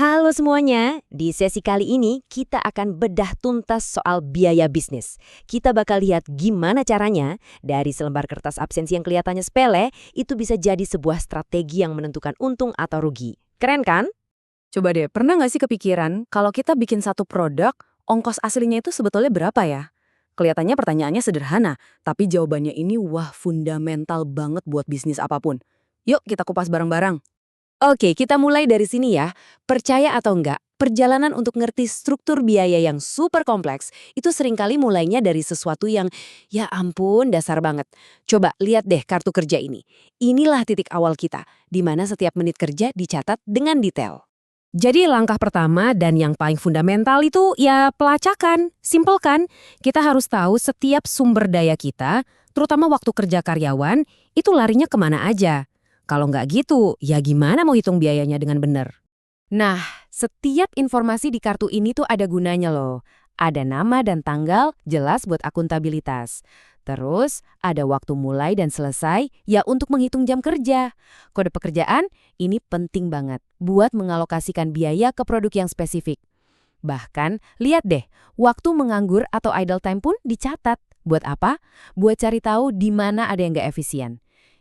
Halo semuanya, di sesi kali ini kita akan bedah tuntas soal biaya bisnis. Kita bakal lihat gimana caranya dari selembar kertas absensi yang kelihatannya sepele, itu bisa jadi sebuah strategi yang menentukan untung atau rugi. Keren kan? Coba deh, pernah nggak sih kepikiran kalau kita bikin satu produk, ongkos aslinya itu sebetulnya berapa ya? Kelihatannya pertanyaannya sederhana, tapi jawabannya ini wah fundamental banget buat bisnis apapun. Yuk kita kupas bareng-bareng. Oke, kita mulai dari sini ya. Percaya atau enggak, perjalanan untuk ngerti struktur biaya yang super kompleks itu seringkali mulainya dari sesuatu yang, ya ampun, dasar banget. Coba lihat deh kartu kerja ini. Inilah titik awal kita, di mana setiap menit kerja dicatat dengan detail. Jadi langkah pertama dan yang paling fundamental itu ya pelacakan. Simpel kan? Kita harus tahu setiap sumber daya kita, terutama waktu kerja karyawan, itu larinya kemana aja. Kalau nggak gitu, ya gimana mau hitung biayanya dengan benar? Nah, setiap informasi di kartu ini tuh ada gunanya loh. Ada nama dan tanggal, jelas buat akuntabilitas. Terus, ada waktu mulai dan selesai, ya untuk menghitung jam kerja. Kode pekerjaan, ini penting banget buat mengalokasikan biaya ke produk yang spesifik. Bahkan, lihat deh, waktu menganggur atau idle time pun dicatat. Buat apa? Buat cari tahu di mana ada yang nggak efisien.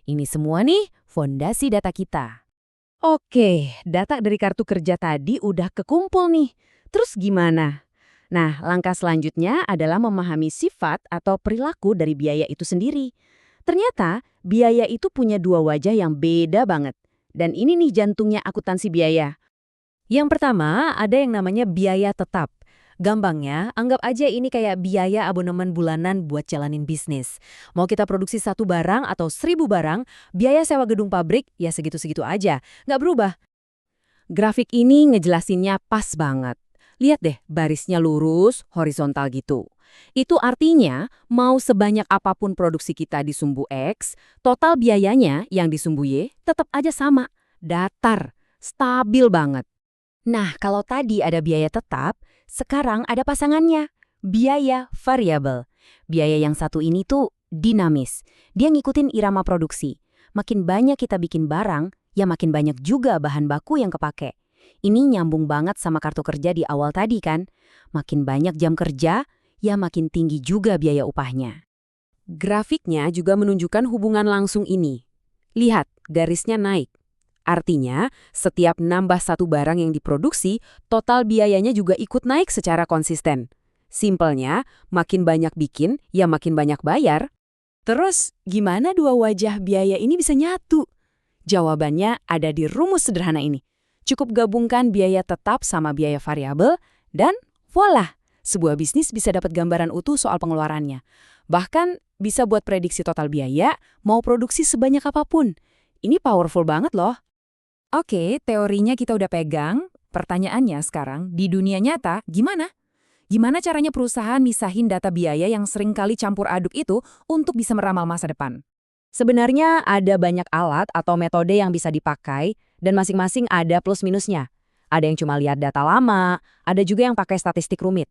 Ini semua nih, fondasi data kita. Oke, data dari kartu kerja tadi udah kekumpul nih. Terus gimana? Nah, langkah selanjutnya adalah memahami sifat atau perilaku dari biaya itu sendiri. Ternyata, biaya itu punya dua wajah yang beda banget. Dan ini nih jantungnya akuntansi biaya. Yang pertama, ada yang namanya biaya tetap. Gampangnya, anggap aja ini kayak biaya abonemen bulanan buat jalanin bisnis. Mau kita produksi 1 barang atau 1.000 barang, biaya sewa gedung pabrik ya segitu-segitu aja, nggak berubah. Grafik ini ngejelasinnya pas banget. Lihat deh, barisnya lurus, horizontal gitu. Itu artinya, mau sebanyak apapun produksi kita di sumbu X, total biayanya yang di sumbu Y tetap aja sama. Datar, stabil banget. Nah, kalau tadi ada biaya tetap, sekarang ada pasangannya, biaya variabel. Biaya yang satu ini tuh dinamis. Dia ngikutin irama produksi. Makin banyak kita bikin barang, ya makin banyak juga bahan baku yang kepake. Ini nyambung banget sama kartu kerja di awal tadi kan. Makin banyak jam kerja, ya makin tinggi juga biaya upahnya. Grafiknya juga menunjukkan hubungan langsung ini. Lihat, garisnya naik. Artinya, setiap nambah 1 barang yang diproduksi, total biayanya juga ikut naik secara konsisten. Simpelnya, makin banyak bikin, ya makin banyak bayar. Terus, gimana dua wajah biaya ini bisa nyatu? Jawabannya ada di rumus sederhana ini. Cukup gabungkan biaya tetap sama biaya variabel, dan voila! Sebuah bisnis bisa dapat gambaran utuh soal pengeluarannya. Bahkan, bisa buat prediksi total biaya, mau produksi sebanyak apapun. Ini powerful banget loh. Oke, teorinya kita udah pegang. Pertanyaannya sekarang, di dunia nyata, gimana? Gimana caranya perusahaan misahin data biaya yang sering kali campur aduk itu untuk bisa meramal masa depan? Sebenarnya ada banyak alat atau metode yang bisa dipakai, dan masing-masing ada plus minusnya. Ada yang cuma lihat data lama, ada juga yang pakai statistik rumit.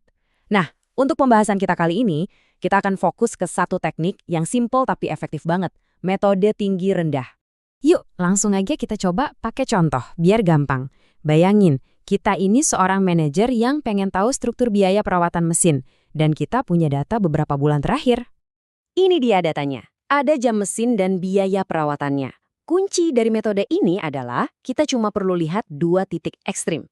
Nah, untuk pembahasan kita kali ini, kita akan fokus ke satu teknik yang simple tapi efektif banget, metode tinggi rendah. Yuk, langsung aja kita coba pakai contoh, biar gampang. Bayangin, kita ini seorang manajer yang pengen tahu struktur biaya perawatan mesin, dan kita punya data beberapa bulan terakhir. Ini dia datanya. Ada jam mesin dan biaya perawatannya. Kunci dari metode ini adalah kita cuma perlu lihat 2 titik ekstrim.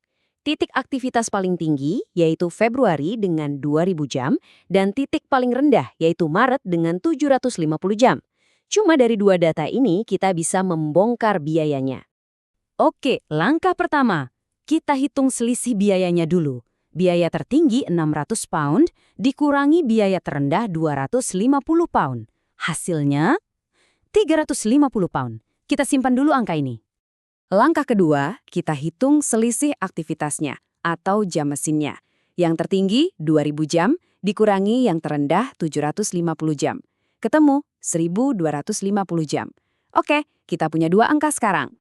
Titik aktivitas paling tinggi, yaitu Februari dengan 2.000 jam, dan titik paling rendah, yaitu Maret dengan 750 jam. Cuma dari 2 data ini kita bisa membongkar biayanya. Oke, langkah pertama. Kita hitung selisih biayanya dulu. Biaya tertinggi 600 pound dikurangi biaya terendah 250 pound. Hasilnya 350 pound. Kita simpan dulu angka ini. Langkah kedua, kita hitung selisih aktivitasnya atau jam mesinnya. Yang tertinggi 2.000 jam dikurangi yang terendah 750 jam. Ketemu 1.250 jam. Oke, kita punya 2 angka sekarang.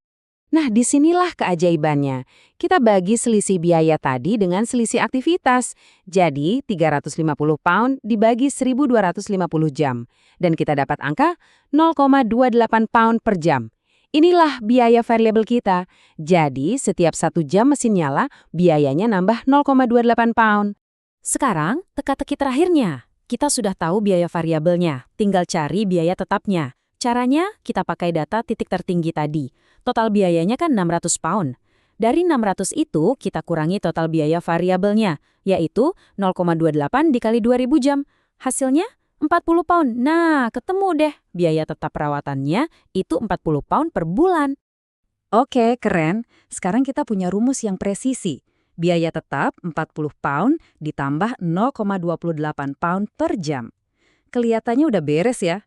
Nah, disinilah keajaibannya. Kita bagi selisih biaya tadi dengan selisih aktivitas. Jadi, 350 pound dibagi 1.250 jam. Dan kita dapat angka 0,28 pound per jam. Inilah biaya variabel kita. Jadi, setiap 1 jam mesin nyala, biayanya nambah 0,28 pound. Sekarang, teka-teki terakhirnya. Kita sudah tahu biaya variabelnya, tinggal cari biaya tetapnya. Caranya, kita pakai data titik tertinggi tadi. Total biayanya kan 600 pound. Dari 600 itu, kita kurangi total biaya variabelnya, yaitu 0,28 dikali 2000 jam. Hasilnya 40 pound. Nah, ketemu deh. Biaya tetap perawatannya itu 40 pound per bulan. Oke, keren. Sekarang kita punya rumus yang presisi. Biaya tetap 40 pound ditambah 0,28 pound per jam. Kelihatannya udah beres ya.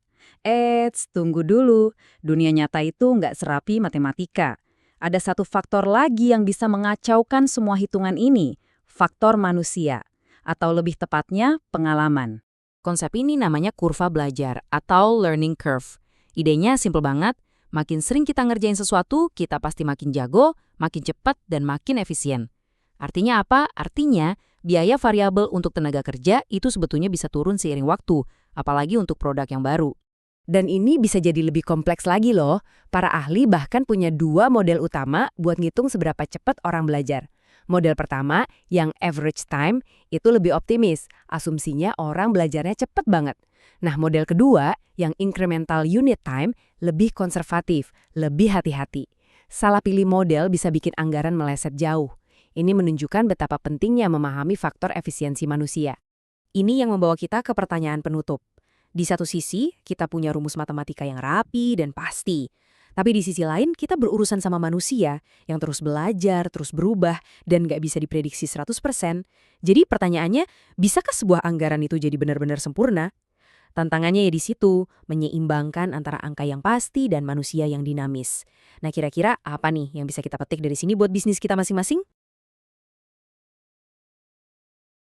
Tunggu dulu. Dunia nyata itu nggak serapi matematika. Ada satu faktor lagi yang bisa mengacaukan semua hitungan ini. Faktor manusia. Atau lebih tepatnya, pengalaman. Konsep ini namanya kurva belajar atau learning curve. Idenya simple banget. Makin sering kita ngerjain sesuatu, kita pasti makin jago, makin cepat, dan makin efisien. Artinya apa? Artinya, biaya variabel untuk tenaga kerja itu sebetulnya bisa turun seiring waktu, apalagi untuk produk yang baru. Dan ini bisa jadi lebih kompleks lagi loh. Para ahli bahkan punya 2 model utama buat ngitung seberapa cepat orang belajar. Model pertama, yang average time, itu lebih optimis. Asumsinya orang belajarnya cepat banget. Nah, model kedua, yang incremental unit time, lebih konservatif, lebih hati-hati. Salah pilih model bisa bikin anggaran meleset jauh. Ini menunjukkan betapa pentingnya memahami faktor efisiensi manusia. Ini yang membawa kita ke pertanyaan penutup. Di satu sisi, kita punya rumus matematika yang rapi dan pasti. Tapi di sisi lain, kita berurusan sama manusia yang terus belajar, terus berubah, dan nggak bisa diprediksi 100%. Jadi pertanyaannya, bisakah sebuah anggaran itu jadi benar-benar sempurna? Tantangannya ya di situ, menyeimbangkan antara angka yang pasti dan manusia yang dinamis. Nah, kira-kira apa nih yang bisa kita petik dari sini buat bisnis kita masing-masing?